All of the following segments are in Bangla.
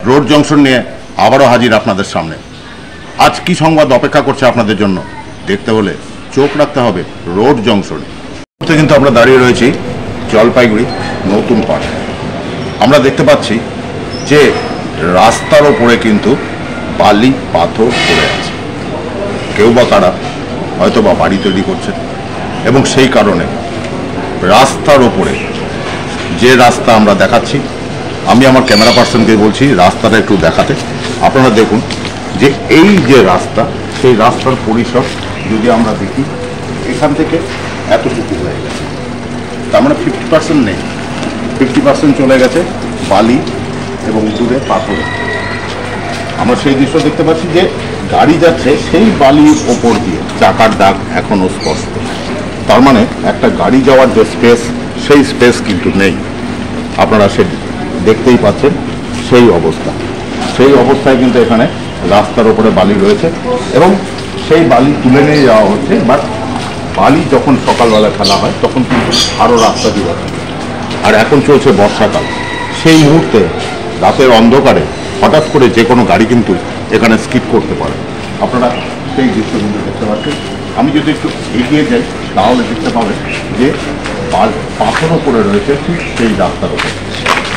রোড জংশন নিয়ে আবারও হাজির আপনাদের সামনে। আজ কি সংবাদ অপেক্ষা করছে আপনাদের জন্য দেখতে হলে চোখ রাখতে হবে রোড জংশনে। কিন্তু আমরা দাঁড়িয়ে রয়েছি জলপাইগুড়ি নতুন পাড়া। আমরা দেখতে পাচ্ছি যে রাস্তার ওপরে কিন্তু বালি পাথর পড়ে আছে। কেউ বা কারা হয়তো বা বাড়ি তৈরি করছেন এবং সেই কারণে রাস্তার ওপরে যে রাস্তা আমরা দেখাচ্ছি, আমি আমার ক্যামেরা পার্সনকে বলছি রাস্তাটা একটু দেখাতে। আপনারা দেখুন যে এই যে রাস্তা, সেই রাস্তার পরিসর যদি আমরা দেখি এখান থেকে এতটুকু হয়ে গেছে, তার মানে 50% নেই, 50% চলে গেছে বালি এবং দূরে পাথরে। আমরা সেই দৃশ্য দেখতে পাচ্ছি যে গাড়ি যাচ্ছে সেই বালির ওপর দিয়ে, চাকার দাগ এখনও স্পষ্ট। তার মানে একটা গাড়ি যাওয়ার যে স্পেস, সেই স্পেস কিন্তু নেই। আপনারা সে দেখতেই পাচ্ছেন সেই অবস্থা। সেই অবস্থায় কিন্তু এখানে রাস্তার ওপরে বালি রয়েছে এবং সেই বালি তুলে নিয়ে যাওয়া হচ্ছে। বাট বালি যখন সকালবেলা ফেলা হয় তখন কিন্তু আরও রাস্তা দিয়ে থাকে। আর এখন চলছে বর্ষাকাল, সেই মুহূর্তে রাতের অন্ধকারে হঠাৎ করে যে কোনো গাড়ি কিন্তু এখানে স্কিড করতে পারে। আপনারা সেই দৃশ্য কিন্তু দেখতে পাচ্ছেন। আমি যদি একটু এগিয়ে যাই তাহলে দেখতে পাবেন যে পাথরও পড়ে রয়েছে ঠিক সেই রাস্তার ওপরে।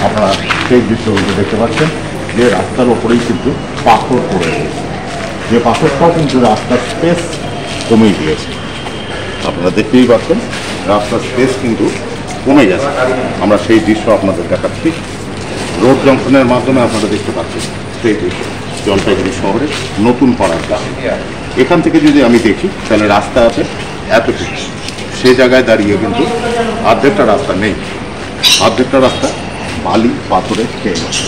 আপনারা সেই দৃশ্য কিন্তু দেখতে পাচ্ছেন যে রাস্তার ওপরেই কিন্তু পাথর পড়ে রয়েছে, যে পাথরটাও কিন্তু রাস্তার স্পেস কমিয়ে দিয়েছে। আপনারা দেখতেই পাচ্ছেন রাস্তার স্পেস কিন্তু কমে গেছে। আমরা সেই দৃশ্য আপনাদের দেখাচ্ছি রোড জংশনের মাধ্যমে। আপনারা দেখতে পাচ্ছেন সেই দৃশ্য জলপাইগুড়ি শহরের নতুন পাড়ার গ্রাম। এখান থেকে যদি আমি দেখি তাহলে রাস্তা আছে এতটুকু, সেই জায়গায় দাঁড়িয়ে কিন্তু অর্ধেকটা রাস্তা নেই, অর্ধেকটা রাস্তা বালি পাথরে খেয়ে গেছে।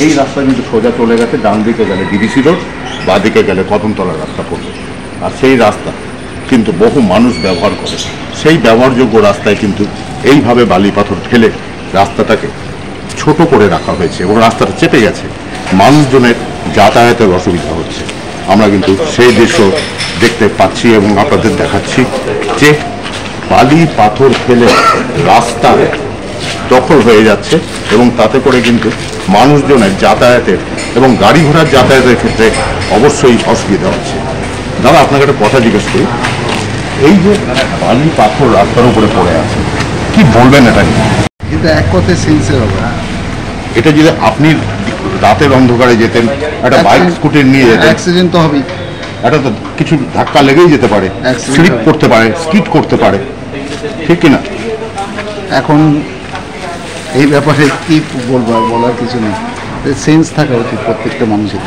এই রাস্তা কিন্তু সোজা চলে গেছে, ডান দিকে গেলে ডিবিসি রোড, বাঁ দিকে গেলে কদমতলার রাস্তা পড়বে। আর সেই রাস্তা কিন্তু বহু মানুষ ব্যবহার করে। সেই ব্যবহারযোগ্য রাস্তায় কিন্তু এইভাবে বালি পাথর ফেলে রাস্তাটাকে ছোট করে রাখা হয়েছে এবং রাস্তাটা চেপে গেছে, মানুষজনের যাতায়াতের অসুবিধা হচ্ছে। আমরা কিন্তু সেই দৃশ্য দেখতে পাচ্ছি এবং আপনাদের দেখাচ্ছি যে বালি পাথর ফেলে রাস্তা দখল হয়ে যাচ্ছে এবং তাতে করে কিন্তু মানুষজনের যাতায়াতের এবং গাড়ি ঘোড়ার যাতায়াতের ক্ষেত্রে অবশ্যই অসুবিধা হচ্ছে। দাদা, আপনাকে একটা কথা জিজ্ঞেস করি, এই যে বালি পাথর রাস্তার উপরে পড়ে আছে, কি বলবেন এটা নিয়ে? এটা এক কথায় সেন্সের হবে। এটা যদি আপনি রাতের অন্ধকারে যেতেন, একটা বাইক স্কুটি নিয়ে যেতেন, অ্যাক্সিডেন্ট তো হবেই। এটা তো কিছু ধাক্কা লেগেই যেতে পারে, স্লিপ করতে পারে, স্কিড করতে পারে, ঠিক কিনা? এখন এই ব্যাপারে কি বলবো, বলার কিছু নেই। সেন্স থাকা উচিত প্রত্যেকটা মানুষের।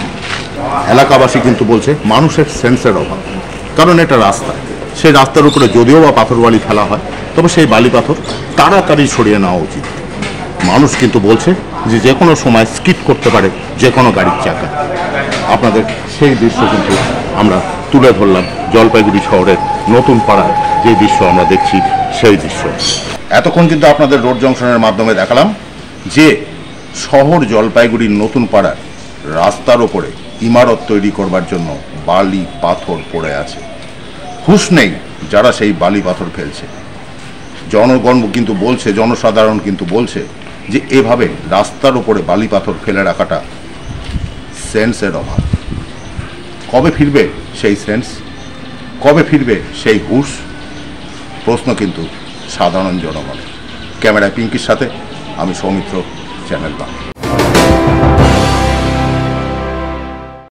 এলাকাবাসী কিন্তু বলছে মানুষের সেন্সের অভাব, কারণ এটা রাস্তা, সেই রাস্তার উপরে যদিও বা পাথর বালি ফেলা হয়, তবে সেই বালি পাথর তাড়াতাড়ি সরিয়ে নেওয়া উচিত। মানুষ কিন্তু বলছে যে কোনো সময় স্কিড করতে পারে যে কোনো গাড়ির চাকা। আপনাদের সেই দৃশ্য কিন্তু আমরা তুলে ধরলাম জলপাইগুড়ি শহরের নতুন পাড়ায় যে দৃশ্য আমরা দেখছি সেই দৃশ্য। এতক্ষণ কিন্তু আপনাদের রোড জংশনের মাধ্যমে দেখালাম যে শহর জলপাইগুড়ির নতুন পাড়ার রাস্তার ওপরে ইমারত তৈরি করবার জন্য বালি পাথর পড়ে আছে। হুঁশ নেই যারা সেই বালি পাথর ফেলছে। জনগণ কিন্তু বলছে, জনসাধারণ কিন্তু বলছে যে এভাবে রাস্তার ওপরে বালি পাথর ফেলে রাখাটা সেন্সের অভাব। কবে ফিরবে সেই সেন্স, কবে ফিরবে সেই হুঁশ? প্রশ্ন কিন্তু সাধারণ জনগণের। ক্যামেরায় পিঙ্কির সাথে আমি সৌমিত্র, চ্যানেল বাংলা।